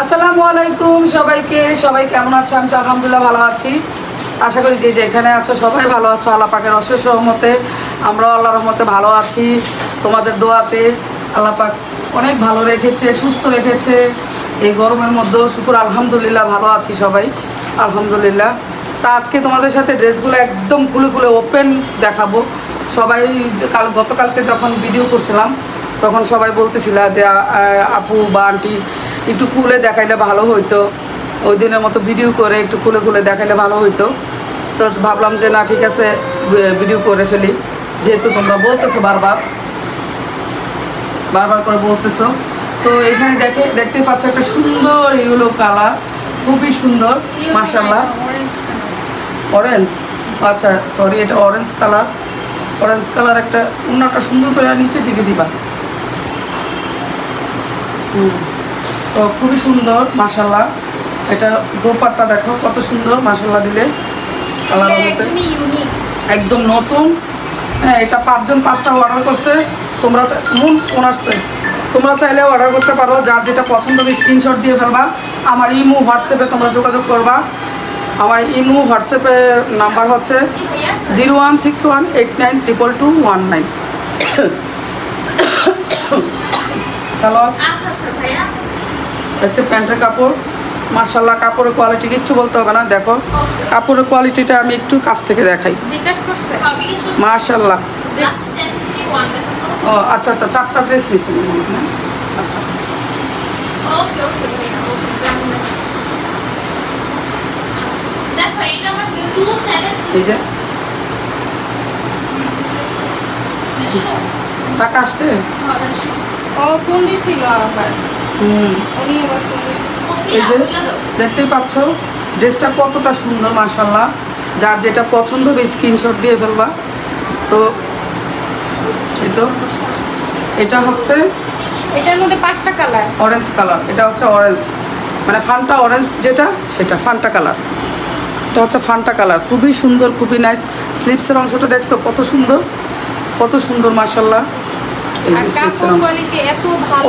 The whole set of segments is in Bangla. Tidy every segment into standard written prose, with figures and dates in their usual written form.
আসসালামু আলাইকুম সবাইকে। সবাই কেমন আছেন? আমি তো আলহামদুলিল্লাহ ভালো আছি। আশা করি যে যেখানে আছো সবাই ভালো আছো। আল্লাহ পাকের অশেষ রহমতে আমরাও আল্লাহর রহমতে ভালো আছি। তোমাদের দোয়াতে আল্লাহ পাক অনেক ভালো রেখেছে, সুস্থ রেখেছে। এই গরমের মধ্যেও শুকুর আলহামদুলিল্লাহ ভালো আছি সবাই, আলহামদুলিল্লাহ। তা আজকে তোমাদের সাথে ড্রেসগুলো একদম খুলে খুলে ওপেন দেখাবো। সবাই গতকালকে যখন ভিডিও করছিলাম তখন সবাই বলতেছিল যে আপু বা আন্টি একটু খুলে দেখাইলে ভালো হইতো, ওই দিনের মতো ভিডিও করে একটু খুলে খুলে দেখাইলে ভালো হইতো। তো ভাবলাম যে না ঠিক আছে, ভিডিও করে ফেলি, যেহেতু তোমরা বলতেছো বারবার করে বলতেছো। তো এখানে দেখতেই পাচ্ছ একটা সুন্দর ইয়েলো কালার, খুবই সুন্দর মাশাআল্লাহ। অরেঞ্জ, আচ্ছা সরি, এটা অরেঞ্জ কালার একটা অন্যটা সুন্দর করে নিচের দিকে দিবা। তো খুবই সুন্দর মাশাআল্লাহ। এটা দোপাট্টা দেখো কত সুন্দর মাশাআল্লাহ দিলে কালার একদম নতুন। হ্যাঁ, এটা 5 জন 5টা অর্ডার করছে। তোমরা ফোন আসছে, তোমরা চাইলে অর্ডার করতে পারো। যার যেটা পছন্দ হবে স্ক্রিনশট দিয়ে ফেলবা। আমার ইমো হোয়াটসঅ্যাপে তোমরা যোগাযোগ করবা। আমার ইমো হোয়াটসঅ্যাপে নাম্বার হচ্ছে 0161892219। সালোয়ার হচ্ছে প্যান্টের কাপড় মাশাআল্লাহ। কাপড়ের কোয়ালিটি কিচ্ছু বলতে হবে না। দেখো কাপড়ের কোয়ালিটিটা আমি একটু কাছ থেকে দেখাই মাশাআল্লাহ। ও আচ্ছা আচ্ছা, 4টা ড্রেস নিয়েছি এই যে টাকা আসছে। ও ফোন দিছিল আবার। উনি আবার ফোন দিছিল। এই যে দেখতেই পাচ্ছ ড্রেসটা কতটা সুন্দর মাশাআল্লাহ। যার যেটা পছন্দ হবে স্ক্রিনশট দিয়ে ফেলবা। তো এই তো এটা হচ্ছে এটার মধ্যে 5টা কালার। অরেঞ্জ কালার, এটা হচ্ছে অরেঞ্জ মানে ফান্টা অরেঞ্জ, যেটা সেটা ফান্টা কালার। এটা হচ্ছে ফান্টা কালার, খুবই সুন্দর, খুবই নাইস। স্লিপসের অংশটা দেখছো কত সুন্দর, কত সুন্দর মাশাআল্লাহ। এই যে স্লিপসের অংশ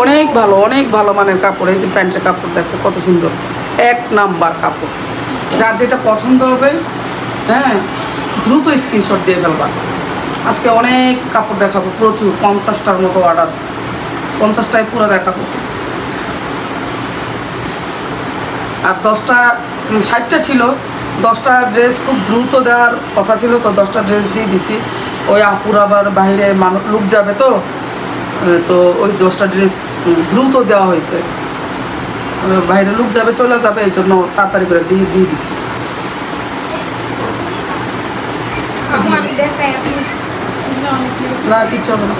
অনেক ভালো, অনেক ভালো মানের কাপড়। এই যে প্যান্টের কাপড় দেখো কত সুন্দর, 1 নাম্বার কাপড়। যার যেটা পছন্দ হবে হ্যাঁ দ্রুত স্ক্রিনশট দিয়ে ফেলবা। আজকে অনেক কাপড় দেখাবো, প্রচুর, 50টার মতো অর্ডার, 50টায় পুরো দেখাবো। আর 60টা ছিল, 10টা ড্রেস খুব দ্রুত দেওয়ার কথা ছিল, তো 10টা ড্রেস দিয়ে দিছি। ওই আপুর আবার বাইরে লোক যাবে, তো ওই 10টা ড্রেস দ্রুত দেওয়া হয়েছে। বাইরে লোক যাবে, চলে যাবে, এই জন্য তাড়াতাড়ি করে দিয়ে দিছি। না কিচ্ছু হবে না।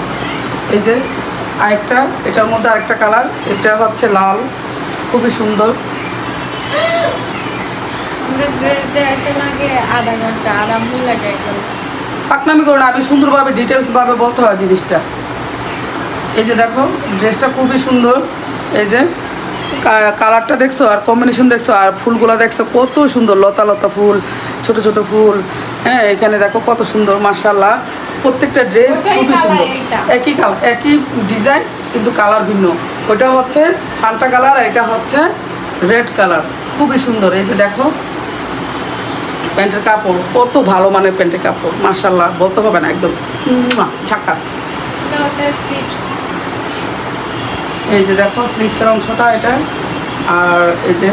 এই যে আরেকটা, এটার মধ্যে আরেকটা কালার, এটা হচ্ছে লাল, খুবই সুন্দর। আধা ঘন্টা আরাম লাগে। পাকনামি করো না, আমি সুন্দরভাবে ডিটেলসভাবে বলতে হয় জিনিসটা। এই যে দেখো ড্রেসটা খুবই সুন্দর। এই যে কালারটা দেখছো আর কম্বিনেশন দেখছো আর ফুলগুলো দেখছো কত সুন্দর, লতা লতা ফুল, ছোট ছোট ফুল। হ্যাঁ এখানে দেখো কত সুন্দর মাশাআল্লাহ। প্রত্যেকটা ড্রেস খুবই সুন্দর, একই কালার, একই ডিজাইন, কিন্তু কালার ভিন্ন। ওটা হচ্ছে ফান্টা কালার, এটা হচ্ছে রেড কালার, খুবই সুন্দর। এই যে দেখো প্যান্টের কাপড় কত ভালো মানের প্যান্টের কাপড় মাশাআল্লাহ, বলতে হবে না, একদম ঝাকাস। এই যে দেখো স্লিপসের অংশটা এটা, আর এই যে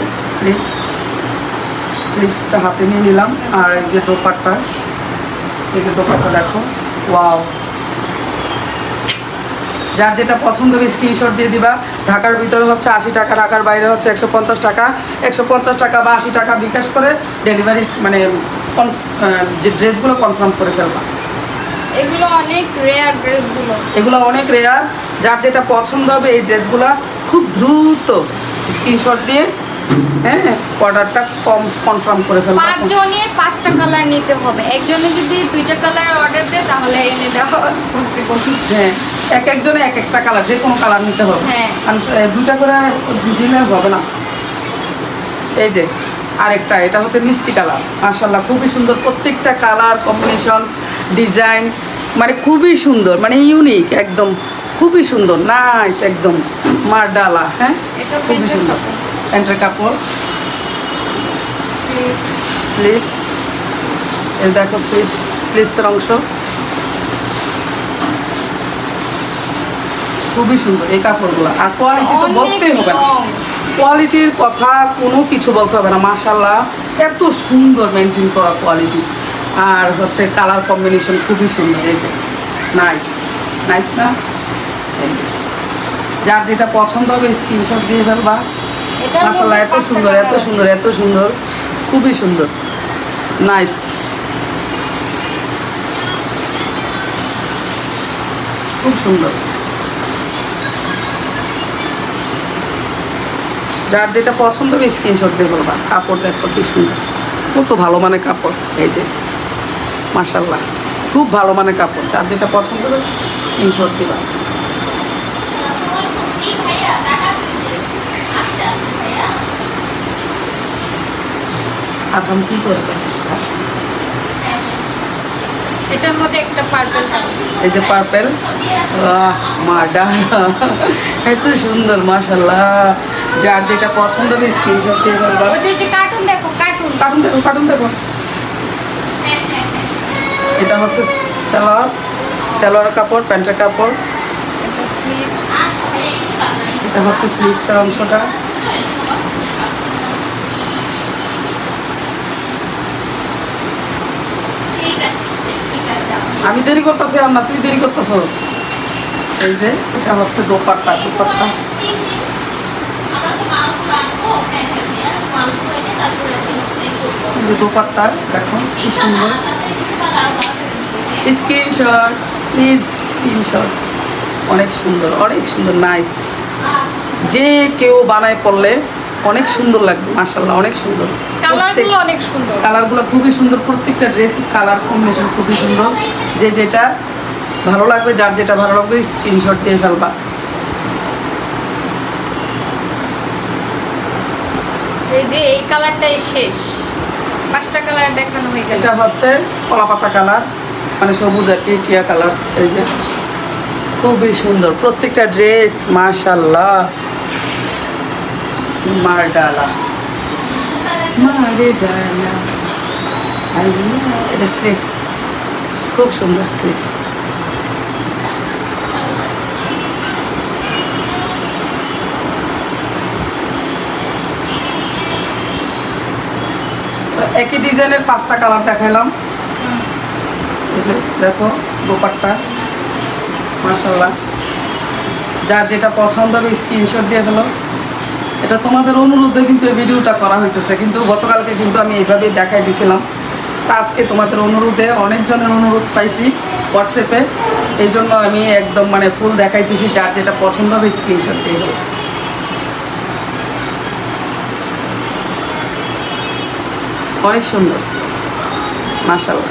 স্লিপসটা হাতে নিয়ে নিলাম। আর এই যে দোপাট্টা, এই যে দোপাট্টা দেখো, ওয়াও। যার যেটা পছন্দ হবে স্ক্রিনশট দিয়ে দিবা। ঢাকার ভিতরে হচ্ছে 80 টাকা, ঢাকার বাইরে হচ্ছে 150 টাকা। 150 টাকা বা 80 টাকা বিকাশ করে ডেলিভারি, মানে যে ড্রেসগুলো কনফার্ম করে ফেলবা। এগুলো অনেক রেয়ার ড্রেসগুলো, এগুলো অনেক রেয়ার। যার যেটা পছন্দ হবে এই ড্রেসগুলো খুব দ্রুত স্ক্রিনশট দিয়ে হ্যাঁ অর্ডারটা কনফার্ম করে ফেলবো। 5 জনের 5টা কালার নিতে হবে। একজনে যদি 2টা কালার অর্ডার দেয় তাহলে এনে দেওয়া পসিবল। হ্যাঁ, একজনে একটা কালার, যে কোনো কালার নিতে হবে। হ্যাঁ, 2টা করে দিলে হবে না। এই যে আরেকটা, এটা হচ্ছে মিষ্টি কালার মাশাআল্লাহ, খুবই সুন্দর। প্রত্যেকটা কালার কম্বিনেশন, ডিজাইন মানে খুবই সুন্দর, মানে ইউনিক একদম, খুবই সুন্দর, নাইস একদম মারডালা। হ্যাঁ খুবই সুন্দর, প্যান্টের কাপড়, স্লিভস, এই দেখো স্লিভসের অংশ খুবই সুন্দর এই কাপড়গুলো। আর কোয়ালিটি তো বলতেই হবে না, কোয়ালিটির কথা কোনো কিছু বলতে হবে না। মাশাআল্লাহ এত সুন্দর মেনটেন করা কোয়ালিটি। আর হচ্ছে কালার কম্বিনেশন খুবই সুন্দর। এই যে নাইস নাইস না? যার যেটা পছন্দ হবে স্ক্রিনশট দিয়ে ফেলবা। মাশাআল্লাহ এত সুন্দর এত সুন্দর এত সুন্দর, খুবই সুন্দর, নাইস। খুব সুন্দর। যার যেটা পছন্দ হবে স্ক্রিনশট দিয়ে বলবা। কাপড় দেখো কি সুন্দর, কত ভালো মানের কাপড়। এই যে মাশাআল্লাহ খুব ভালো মানের কাপড়। যার যেটা পছন্দ হবে স্ক্রিনশট দিবা। এখন কি করবে? এটার মধ্যে একটা পার্পল, এই যে পার্পেল, মাডা এত সুন্দর মাশাআল্লাহ। যার যেটা পছন্দ হবে স্ক্রিনশট দিয়ে ফেলবা। ওই যে কার্টুন দেখো, কার্টুন কার্টুন দেখো, কার্টুন দেখো। এটা হচ্ছে সালোয়ার কাপড়, প্যান্টের কাপড়। এটা হচ্ছে স্লিভসের অংশটা। আমি দেরি করতেছি আর না, তুই দেরি করতেছস। এই যে এটা হচ্ছে দোপাট্টা, দোপাট্টা দোপাট্টা দেখো কি সুন্দর। Screenshot please, screenshot. অনেক সুন্দর অনেক সুন্দর, নাইস। যে কেউ বানায় পড়লে অনেক সুন্দর লাগবে মাশাআল্লাহ, অনেক সুন্দর। কালারগুলো অনেক সুন্দর, কালারগুলো খুবই সুন্দর। প্রত্যেকটা ড্রেস কালার কম্বিনেশন খুবই সুন্দর। যে যেটা ভালো লাগবে, যার যেটা ভালো লাগবে স্ক্রিনশট দিয়ে ফেলবা। এই যে এই কালারটাই শেষ, 5টা কালার দেখানো হয়ে গেল। এটা হচ্ছে কলাপাতা কালার, মানে সবুজ আর কি, টিয়া কালার। এই যে খুবই সুন্দর প্রত্যেকটা ড্রেস মাশাআল্লাহ। মারডালা মারডালা, এটা স্লিভস, খুব সুন্দর স্লিভস। একই ডিজাইনের 5টা কালার দেখাইলাম। এই যে দেখো দোপাট্টা মাশাআল্লাহ। যার যেটা পছন্দ হবে স্ক্রিনশট দিয়ে ফেলো। এটা তোমাদের অনুরোধে কিন্তু এই ভিডিওটা করা হইতেছে, কিন্তু গতকালকে কিন্তু আমি এইভাবেই দেখাই দিয়েছিলাম। তা আজকে তোমাদের অনুরোধে, অনেকজনের অনুরোধ পাইছি হোয়াটসঅ্যাপে, এই জন্য আমি একদম মানে ফুল দেখাইতেছি। যার যেটা পছন্দ হবে স্ক্রিনশট দিয়ে ফেলো। অনেক সুন্দর মাশাআল্লাহ।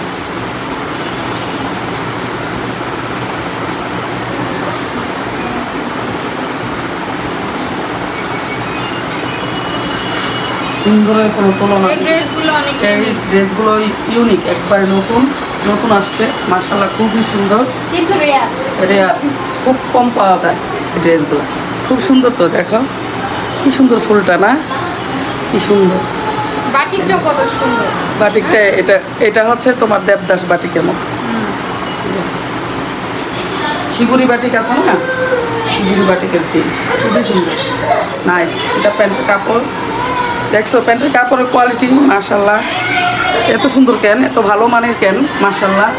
সুন্দরের কোনো তুলনা এই ড্রেসগুলো অনেক এই ড্রেসগুলো ইউনিক, একবারে নতুন নতুন আসছে মাশাআল্লাহ, খুবই সুন্দর। কিন্তু রেয়ার, রেয়ার, খুব কম পাওয়া যায় এই ড্রেসগুলো। খুব সুন্দর তো, দেখো কি সুন্দর ফুলটা না, কি সুন্দর। বাটিকটাও কত সুন্দর। বাটিকটা এটা এটা হচ্ছে তোমার দেবদাস বাটিকের মতো। শিগুরি বাটিক আছে না, শিগুরি বাটিকের প্রিন্ট খুবই সুন্দর, নাইস। এটা প্যান্টের কাপড় দেখছো, প্যান্টের কাপড়ের কোয়ালিটি মাশাআল্লাহ এত সুন্দর কেন, এত ভালো মানের কেন মাশাআল্লাহ।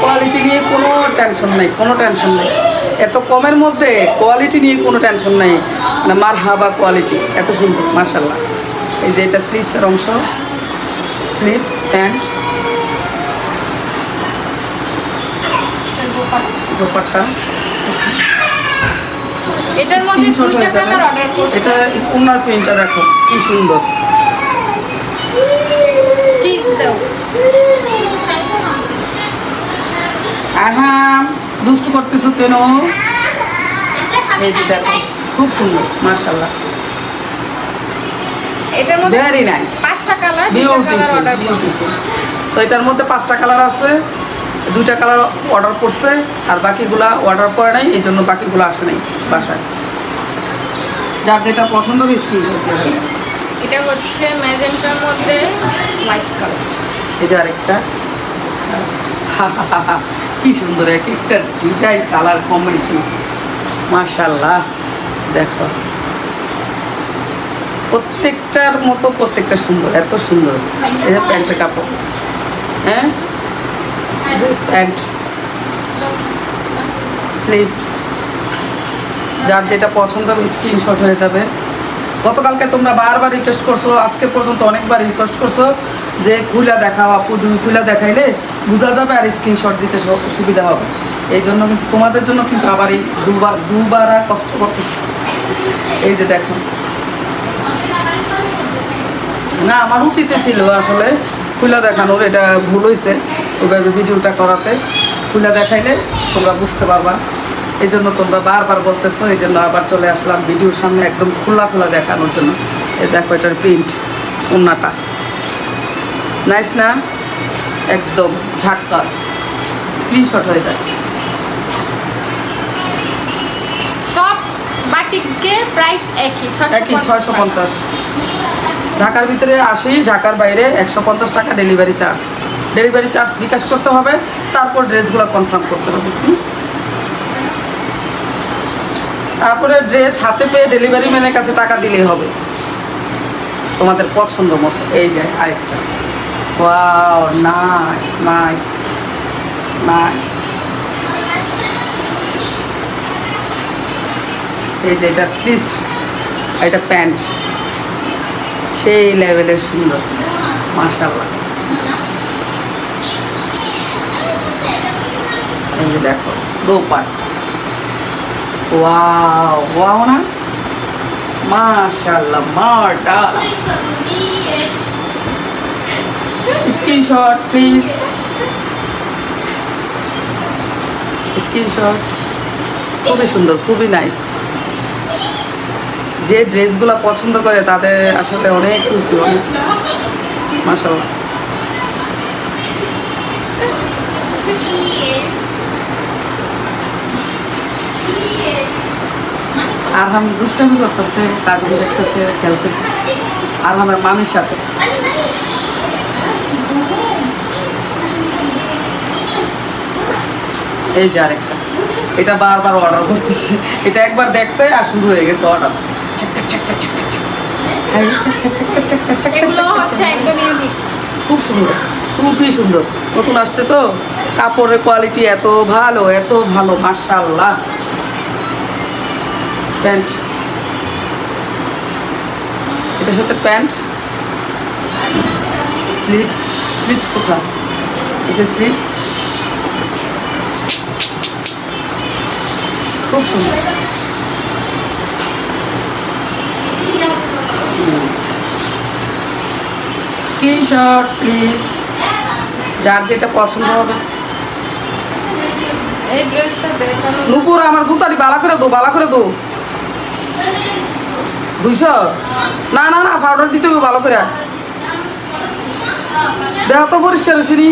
কোয়ালিটি নিয়ে কোনো টেনশন নেই, কোনো টেনশন নেই। এত কমের মধ্যে কোয়ালিটি নিয়ে কোনো টেনশন নেই, মানে মারহাবা কোয়ালিটি, এত সুন্দর মাশাআল্লাহ। এই যে এটা স্লিভসের অংশ, স্লিভস প্যান্ট, দোপাট্টা। এটার মধ্যে দুইটা কালার অর্ডার করছি। এটা ওনার প্রিন্টটা দেখো কি সুন্দর। চিজ দাও। আহাম দুষ্টু করতেছো কেন? এই যে দেখো খুব সুন্দর মাশাআল্লাহ, এটার মধ্যে ভেরি নাইস, 5টা কালার, 2টা কালার অর্ডার করছি। বিউটিফুল। তো এটার মধ্যে 5টা কালার আছে, 2টা কালার অর্ডার করছে, আর বাকিগুলা অর্ডার করে নাই, এই জন্য বাকিগুলো আসে নাই বাসায়। যার যেটা পছন্দ হবে স্ক্রিনশট দিয়ে দেবেন। এটা হচ্ছে ম্যাজেন্টার মধ্যে হোয়াইট কালার। এই যে আরেকটা কি সুন্দর এক একটা ডিজাইন কালার কম্বিনেশন, মাশাআল্লাহ। দেখো প্রত্যেকটার মতো প্রত্যেকটা সুন্দর, এত সুন্দর। এই যে প্যান্টের কাপড়, হ্যাঁ এই যে প্যান্ট, স্লিভস, যার যেটা পছন্দ হবে স্ক্রিনশট হয়ে যাবে। গতকালকে তোমরা বারবার রিকোয়েস্ট করছো, আজকে পর্যন্ত অনেকবার রিকোয়েস্ট করছো যে খুলা দেখাও আপু, খুলা দেখাইলে বোঝা যাবে আর স্ক্রিনশট দিতে সুবিধা হবে। এই জন্য কিন্তু তোমাদের জন্য কিন্তু আবার এই দুবার আর কষ্ট করতেছি। এই যে দেখো, না আমার উচিত ছিল আসলে খুলা দেখানোর, এটা ভুল হয়েছে ওইভাবে ভিডিওটা করাতে। খুলা দেখাইলে তোমরা বুঝতে পারবা, এই জন্য তোমরা বারবার বলতেছো, এই জন্য আবার চলে আসলাম ভিডিওর সামনে একদম খোলা খোলা দেখানোর জন্য। এই দেখো এটার প্রিন্ট, ওন্নাটা নাইস না, একদম ঝাক্কাস, স্ক্রিনশট হয়ে যায়। সব বাটিকের প্রাইস একই 650। ঢাকার ভিতরে 80, ঢাকার বাইরে 150 টাকা ডেলিভারি চার্জ। ডেলিভারি চার্জ বিকাশ করতে হবে, তারপর ড্রেসগুলো কনফার্ম করতে হবে। তারপরে ড্রেস হাতে পেয়ে ডেলিভারি ম্যানের কাছে টাকা দিলেই হবে তোমাদের পছন্দ মতো। এই যে আরেকটা, ওয়াও নাইস নাইস নাইস। এই যে এটা স্লিভস, এটা প্যান্ট, সেই লেভেলের সুন্দর, মাশাআল্লাহ। এই যে দেখো দোপাট্টা, ওয়াও ওয়াও না, মাশাআল্লাহ মার্ডাল। Screenshot please, screenshot. খুবই সুন্দর, খুবই নাইস। যে ড্রেসগুলো পছন্দ করে তাদের আসলে অনেক রুচি, অনেক মাশাআল্লাহ। আরহাম দুষ্টামি করতেছে, কার্টুন দেখতেছে, খেলতেছে আরহামের মামির সাথে। এই যে আরেকটা, এটা বারবার অর্ডার করতেছে, এটা একবার দেখছে আর শুরু হয়ে গেছে অর্ডার। এগুলো হচ্ছে একদম ইউনিক, খুব সুন্দর, খুবই সুন্দর। নতুন আসছে তো, কাপড়ের কোয়ালিটি এত ভালো, এত ভালো, মাশাআল্লাহ। প্যান্ট, এটার সাথে প্যান্ট, স্লিভস, স্লিভস কোথায়, এই যে স্লিভস, খুব সুন্দর। স্ক্রিনশট প্লিজ, যার যেটা পছন্দ হবে। এই ড্রেসটা দেখানো। নুপুর আমার জুতাটি বালা করে দো, বালা করে দো। 200 না না না, পাউডার দিতে হবে ভালো করে, দেহ তো পরিষ্কার হয়েছে নি।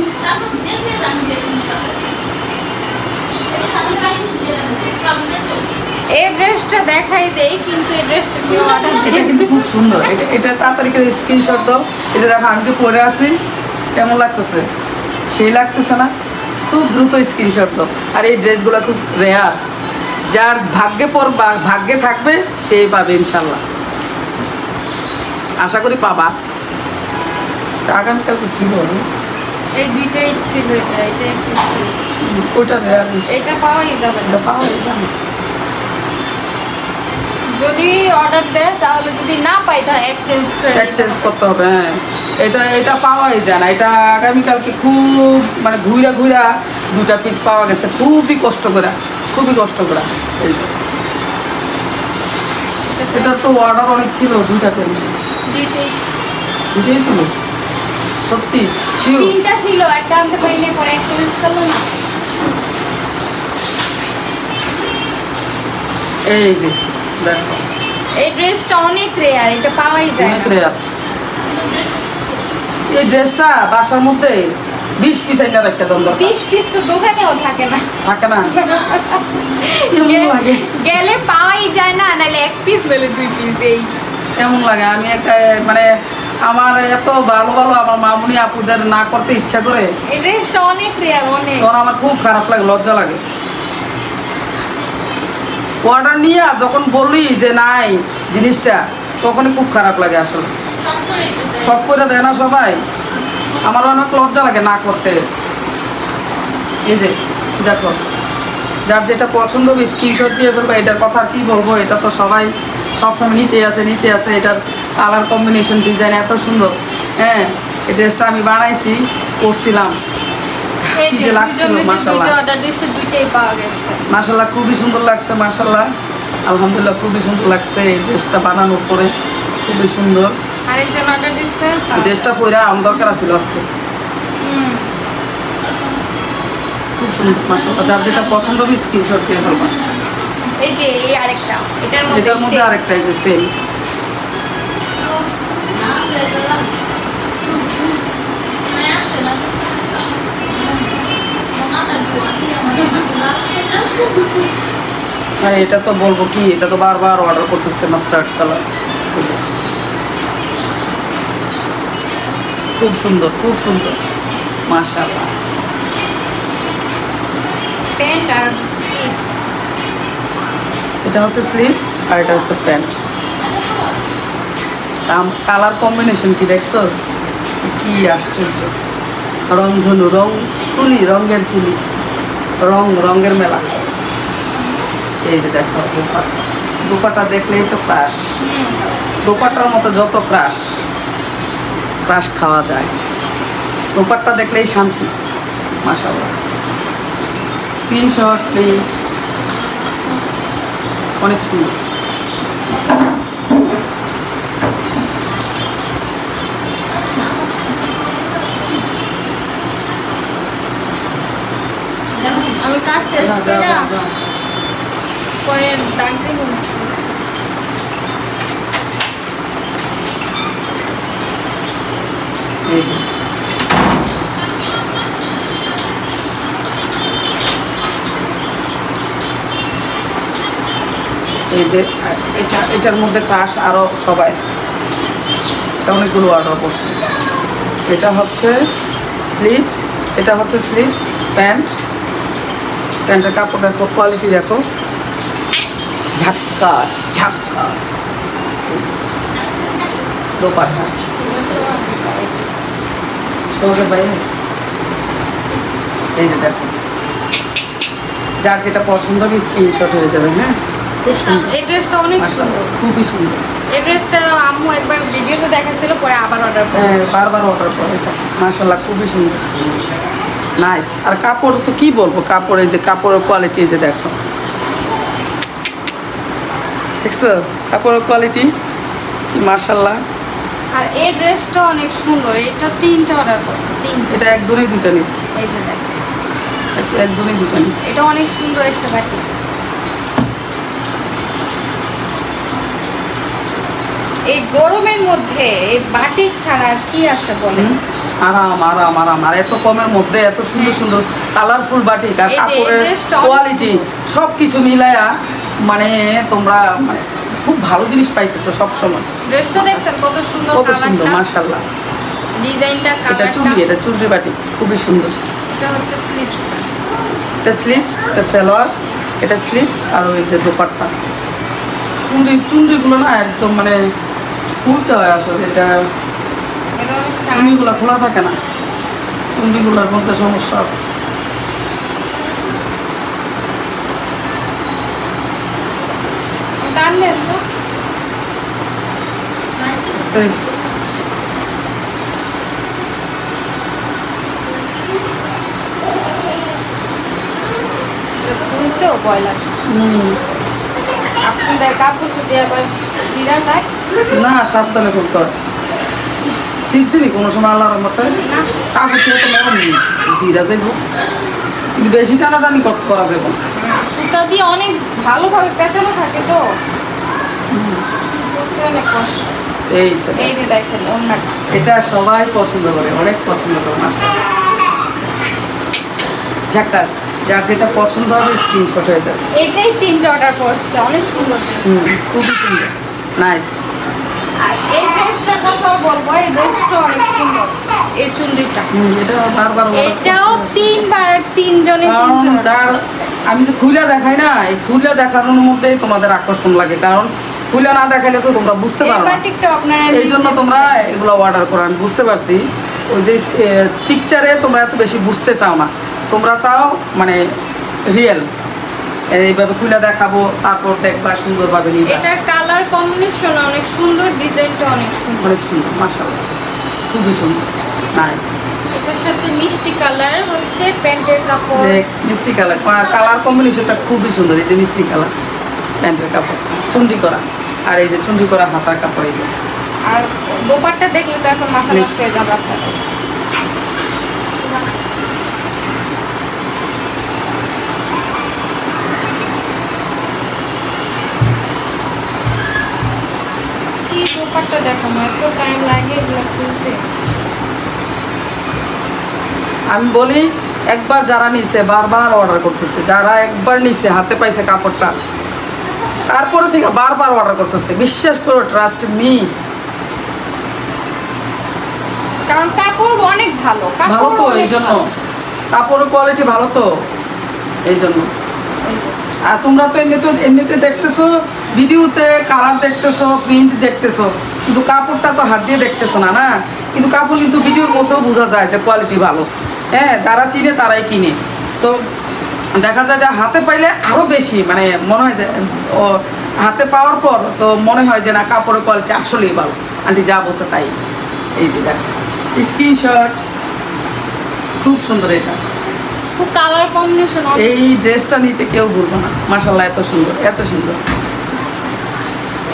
এই ড্রেসটা দেখাই দেই, কিন্তু এই ড্রেসটা কেউ অর্ডার এটা কিন্তু খুব সুন্দর, এটা এটা তাড়াতাড়ি করে স্ক্রিনশট দাও। এটা দেখো আমি যে পরে আছি কেমন লাগতেছে, সেই লাগতেছে না, খুব দ্রুত স্ক্রিনশট দাও। আর এই ড্রেসগুলো খুব রেয়ার, যার ভাগ্যে ভাগ্যে থাকবে সেই পাবে ইনশাল্লাহ, আশা করি পাবা। আগামীকাল তো ছিল এই দুইটাই ছিল, এটা একটু ছিল। ওইটা রেয়ার, এটা পাওয়াই যাবে না। এটা পাওয়া যায় না। যদি অর্ডার দেয় তাহলে, যদি না পাই তাহলে এক্সচেঞ্জ করতে হবে। হ্যাঁ, এটা এটা পাওয়াই যায় না। এটা আগামীকালকে খুব মানে ঘুরা ঘুরা 2টা পিস পাওয়া গেছে, খুবই কষ্ট করে, খুবই কষ্ট করে। এই যে এটার তো অর্ডার অনেক ছিল, 2টা কেন, দুটোই ছিল সত্যি, শিওর। 3টা ছিল, একটা আনতে পারিনি, পরে এক্সচেঞ্জ করলো না। এই যে দেখো, এই ড্রেসটা অনেক রেয়ার, এটা পাওয়াই যায় অনেক না। রেয়ার। এই ড্রেসটা বাসার মধ্যে 20 পিস আইনা রাখতে দেন দরকার। 20 পিস তো দোকানেও থাকে না। থাকে না? কেমন লাগে? গেলে পাওয়াই যায় না, নাহলে 1 পিস নাহলে 2 পিস এই। কেমন লাগে? আমি মানে আমার এত ভালো ভালো আমার মামুনি আপুদের না করতে ইচ্ছা করে, এই ড্রেসটা অনেক রেয়ার, অনেক। তখন আমার খুব খারাপ লাগে, লজ্জা লাগে। অর্ডার নিয়ে যখন বলি যে নাই জিনিসটা, তখনই খুব খারাপ লাগে আসলে। সব করে দেয় না সবাই, আমার অনেক লজ্জা লাগে না করতে। এই যে দেখো, যার যেটা পছন্দ হবে স্ক্রিনশট দিয়ে ফেলবো। এটার কথা কি বলবো, এটা তো সবাই সবসময় নিতে আসে। এটার কালার কম্বিনেশন, ডিজাইন এত সুন্দর। হ্যাঁ, এই ড্রেসটা আমি বানাইছি, করছিলাম, এই কি যে যে লাগছিল, মাশাআল্লাহ। দুইটা অর্ডার দিয়েছে, দুইটাই পাওয়া গেছে। মাশাআল্লাহ, খুবই সুন্দর লাগছে, মাশাআল্লাহ, আলহামদুলিল্লাহ, খুবই সুন্দর লাগছে। এই ড্রেসটা বানানোর পরে খুবই সুন্দর। আরেকজন অর্ডার দিচ্ছে, এই ড্রেসটা পরে আমার দরকার ছিল আজকে। খুব সুন্দর, মাশাআল্লাহ। যার যেটা পছন্দ হবে স্ক্রিনশট দিয়ে ফেলবা। এই যে এই আরেকটা, এটার এটার মধ্যে আরেকটা, এই যে সেম। আর এটা তো বলবো কি, এটা তো বারবার অর্ডার করতেছে, মাস্টার্ড কালার। খুব সুন্দর, খুব সুন্দর, মাশাআল্লাহ। প্যান্ট আর স্লিভস। এটা হচ্ছে স্লিভস আর এটা হচ্ছে প্যান্ট। কালার কম্বিনেশন কি দেখছো? কি আশ্চর্য! রংধনু, তুলি, রঙের তুলি, রঙের মেলা। এই যে দেখো দোপাটা দেখলেই তো ক্রাশ। দোপাটার মতো যত ক্রাশ খাওয়া যায়, দোপাট্টা দেখলেই শান্তি, মাশাআল্লাহ। Screenshot please. অনেক সুন্দর। আমি কাজ শেষ করে পরে ডাকছি। এই যে এটার মধ্যে ক্রাশ আরো সবাই, অনেকগুলো অর্ডার করছে। এটা হচ্ছে স্লিভস, প্যান্টের কাপড় দেখো, কোয়ালিটি দেখো, ঝাক্কাস। দোপাট্টা শোকের বাইরে। এই যে দেখো, যার যেটা পছন্দ হবে স্ক্রিনশট হয়ে যাবে। হ্যাঁ, খুব সুন্দর। এই ড্রেসটা অনেক সুন্দর, খুবই সুন্দর। এই ড্রেসটা আম্মু একবার ভিডিওতে দেখাচ্ছিল, পরে আবার অর্ডার করে। হ্যাঁ, বারবার অর্ডার করে। এটা মাশাআল্লাহ, খুবই সুন্দর, নাইস। আর কাপড় তো কি বলবো, কাপড়, এই যে কাপড়ের কোয়ালিটি, এই যে দেখো, দেখছো কাপড়ের কোয়ালিটি কি মাশাআল্লাহ। আর এই ড্রেসটা অনেক সুন্দর। এটা 3টা অর্ডার করছে, 3টা। এটা একজনেই দুটা নিছে, এই যে দেখো, একজনেই দুটা নিছে। এটা অনেক সুন্দর একটা বাটি। এই গরমের মধ্যে এই বাটিক ছাড়া আর কি আছে বলেন? আরাম। আর এত কমের মধ্যে এত সুন্দর সুন্দর কালারফুল বাটিক আর এই যে কাপড়ের ড্রেসটা কোয়ালিটি সব কিছু মিলায়া, মানে তোমরা মানে খুব ভালো জিনিস পাইতেছো সব সময়। ড্রেসটা দেখছেন কত সুন্দর, কত সুন্দর, কালারটা, মাশাআল্লাহ। ডিজাইনটা, এটা কালারটা। চুনরি বাটিক, খুবই সুন্দর। এটা হচ্ছে স্লিভসটা, এটা স্লিভস, এটা সালোয়ার, এটা স্লিভস, আর ওই যে দোপাট্টা। চুনরিগুলো না একদম মানে খুলতে হয় আসলে। এটা চুনরিগুলো খোলা থাকে না, চুনরিগুলোর মধ্যে সমস্যা আছে। টানলেন তো? ধুইতেও ভয় লাগে। আপনাদের কাপড় যদি একবার ছিঁড়া যায় না, সাবধানে করতে হয়। ছিঁড়ছিনি কোনো সময় আল্লাহর রহমতে? না, কাপড় দিয়ে তো নরম নেই, ছিঁড়া যাইব, কিন্তু বেশি টানাটানি করা যাবে না। সুতা দিয়ে অনেক ভালোভাবে পেঁচানো থাকে তো, করতে অনেক কষ্ট। এই তো, এই যে দেখেন ওড়নাটা, এটা সবাই পছন্দ করে, অনেক পছন্দ করে, মাশাআল্লাহ। ঝাক্কাস। যার যেটা পছন্দ হবে স্ক্রিনশট হয়ে যাবে। এটাই 3টে অর্ডার করছে, অনেক সুন্দর dress। খুবই সুন্দর, নাইস। আর এই ড্রেসটার কথা বলবো, এই ড্রেসটা অনেক সুন্দর। এই চুন্ডিটা এটা বারবার এটাও 3জনে যার আমি যে খুলে দেখাই না, এই খুলে দেখানোর মধ্যেই তোমাদের আকর্ষণ লাগে, কারণ খুলে না দেখাইলে তো তোমরা বুঝতে পারো না। এই জন্য তোমরা এগুলো অর্ডার করো। আমি বুঝতে পারছি, ওই যে পিকচারে তোমরা এত বেশি বুঝতে চাও না, তোমরা চাও মানে রিয়েল, এইভাবে খুলে দেখাবো, তারপর দেখবা সুন্দরভাবে নিবা। এটার কালার কম্বিনেশন অনেক সুন্দর, ডিজাইনটা অনেক সুন্দর, অনেক সুন্দর, মাশাআল্লাহ, খুবই সুন্দর, নাইস। এটার সাথে মিষ্টি কালার হচ্ছে প্যান্টের কাপড়, যে মিষ্টি কালার, কালার কম্বিনেশনটা খুবই সুন্দর। এই যে মিষ্টি কালার প্যান্টের কাপড়, চুন্ডি করা, আর এই যে চুন্ডি করা হাতার কাপড়। এই যে আর দোপাট্টা দেখলে তো এখন মাথা নষ্ট হয়ে যাবে আপনাদের। কি দোপাট্টা দেখানো, এত টাইম লাগে এগুলো খুলতে। আমি বলি, একবার যারা নিছে বারবার অর্ডার করতেছে, যারা একবার নিছে হাতে পাইছে কাপড়টা, তারপরে থেকে বারবার অর্ডার করতেছে। বিশ্বাস করো, ট্রাস্ট মি। কারণ কাপড় অনেক ভালো, ভালো তো, এই জন্য কাপড়ের কোয়ালিটি ভালো তো, এই জন্য। আর তোমরা তো এমনিতে দেখতেছো, ভিডিওতে কালার দেখতেছো, প্রিন্ট দেখতেছো, কিন্তু কাপড়টা তো হাত দিয়ে দেখতেছো না, না। কিন্তু কাপড় কিন্তু ভিডিওর মধ্যেও বোঝা যায় যে কোয়ালিটি ভালো। হ্যাঁ, যারা চিনে তারাই কিনে। তো দেখা যায় যে হাতে পাইলে আরও বেশি মানে মনে হয় যে ও হাতে পাওয়ার পর তো মনে হয় যে না, কাপড়ের কোয়ালিটি আসলেই ভালো। আন্টি যা বলছে তাই। এই যে দেখো স্ক্রিনশট, খুব সুন্দর। এটা খুব কালার কম্বিনেশন, এই ড্রেসটা নিতে কেউ ভুলবো না, মাশাআল্লাহ, এত সুন্দর, এত সুন্দর।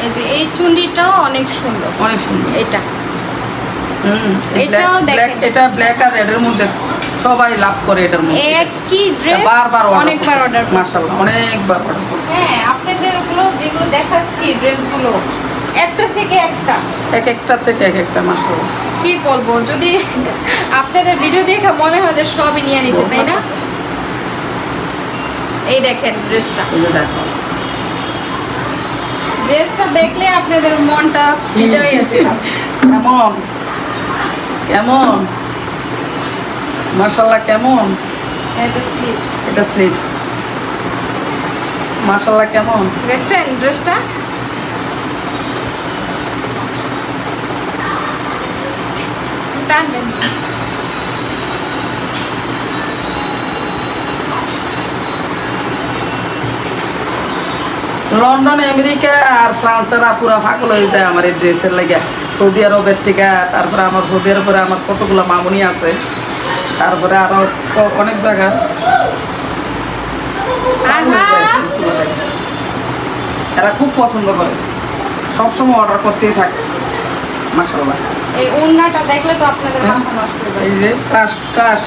এই যে এই চুন্ডিটাও অনেক সুন্দর, অনেক সুন্দর। এটা এটাও দেখেন, এটা ব্ল্যাক আর রেডের মধ্যে সবাই লাভ করে। এটার মধ্যে একই ড্রেস বারবার অনেকবার অর্ডার, মাশাআল্লাহ, অনেকবার অর্ডার করে। হ্যাঁ, আপনাদের গুলো যেগুলো দেখাচ্ছি ড্রেসগুলো একটা থেকে একটা, এক একটা থেকে এক একটা, মাশাআল্লাহ। কি বলবো, যদি আপনাদের ভিডিও দেখে মনে হয় যে সবই নিয়ে নিতে, তাই না? এই দেখেন ড্রেসটা, এই যে দেখো, ড্রেসটা দেখলে আপনাদের মনটা ফিদা হয়ে যাবে। কেমন কেমন, মাশাআল্লাহ, কেমন। এটা স্লিপস, এটা স্লিভস, মাশাআল্লাহ, কেমন দেখছেন ড্রেসটা? টানবেন। লন্ডন, আমেরিকা আর ফ্রান্সের পুরা পাগল হয়ে যায় আমার এই ড্রেসের লেগে। সৌদি আরবের থেকে, তারপরে আমার সৌদি আরবের আমার কতগুলো মামুনি আছে, তারপরে আরো অনেক জায়গা। এরা খুব পছন্দ করে, সবসময় অর্ডার করতেই থাকে, মাশাআল্লাহ। এই ওড়নাটা দেখলে তো আপনাদের মাথা নষ্ট হয়ে যাবে। এই যে ক্রাশ ক্রাশ